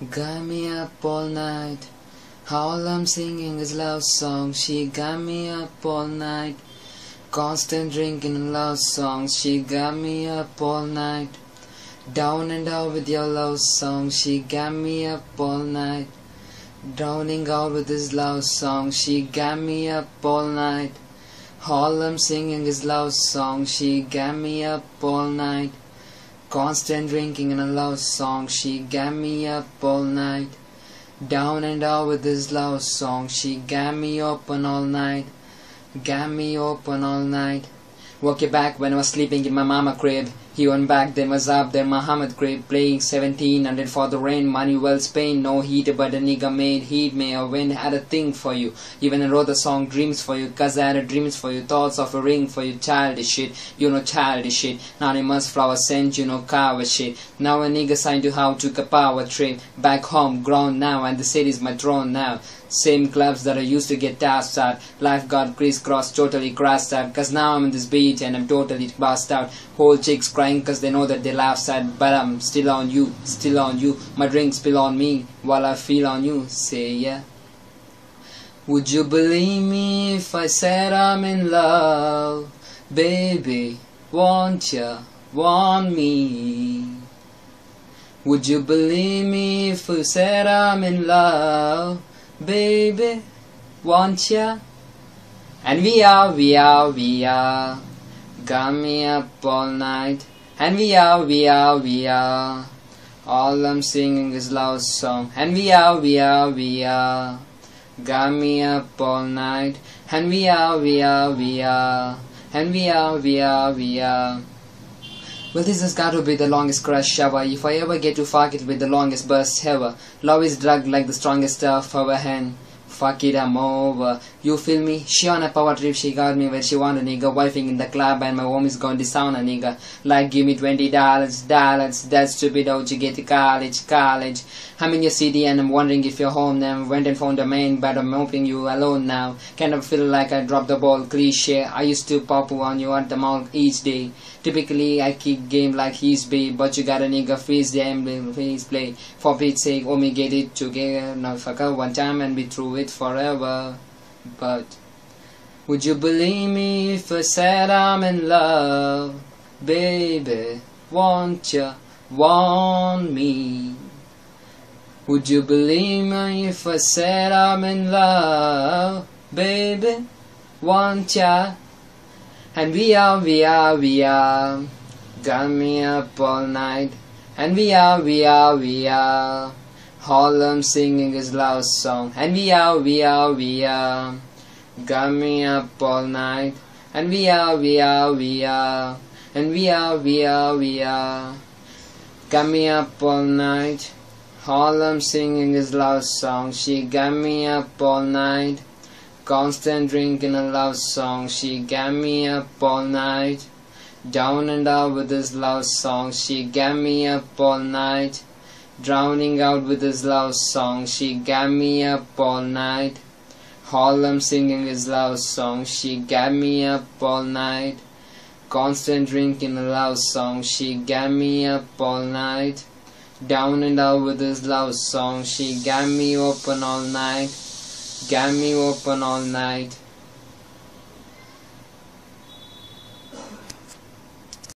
Got me up all night. All I'm singing is love songs. She got me up all night. Constant drinking and love songs. She got me up all night. Down and out with your love songs. She got me up all night. Drowning out with this love song. She got me up all night. All I'm singing is love songs. She got me up all night. Constant drinking and a love song. She got me up all night. Down and out with this love song. She got me open all night. Got me open all night. Woke you back when I was sleeping in my mama crib. He went back, then was up there Muhammad crib. Playing 1700 for the rain. Money well spent, no heat, but a nigga made heat. May or wind had a thing for you. Even I wrote the song Dreams for you, cause I had a dreams for you. Thoughts of a ring for you, childish shit. You know childish shit. Anonymous flower scent, you know cover shit. Now a nigga signed to how took a power trip. Back home, grown now, and the city's my throne now. Same clubs that I used to get tasked at. Life got crisscrossed, totally crashed out. Cause now I'm in this beach and I'm totally bust out. Whole chicks crying cause they know that they laugh sad. But I'm still on you, still on you. My drink spill on me while I feel on you. Say yeah. Would you believe me if I said I'm in love? Baby, won't ya, want me? Would you believe me if I said I'm in love? Baby, want ya? And we are got me up all night. And we are all I'm singing is love song. And we are got me up all night. And we are and we are. Well, this has got to be the longest crush ever. If I ever get to fuck, it'll be the longest burst ever. Love is drugged like the strongest stuff ever hand. Fuck it, I'm over. You feel me? She on a power trip, she got me where she want a nigga. Wifing in the club and my home is gone to sound a nigga. Like give me $20, that's stupid, how'd you get to college? I'm in your city and I'm wondering if you're home now. Went and found a man, but I'm hoping you alone now. Kind of feel like I dropped the ball, cliche. I used to pop on you at the mall each day. Typically I kick game like he's big, but you got a nigga freeze the emblem, please play. For Pete's sake, oh me get it together. Now fuck her one time and be through it forever. But would you believe me if I said I'm in love? Baby, won't ya, want me? Would you believe me if I said I'm in love? Baby, want ya? And we are got me up all night. And we are all I'm singing is love song. And we are got me up all night. And we are and we are got me up all night. All I'm singing is love song. She got me up all night. Constant drinking a love song. She got me up all night. Down and out with this love song. She got me up all night. Drowning out with this love song. She got me up all night. All I'm singing is love song. She got me up all night. Constant drinking a love song. She got me up all night. Down and out with this love song. She got me open all night. Got me open all night.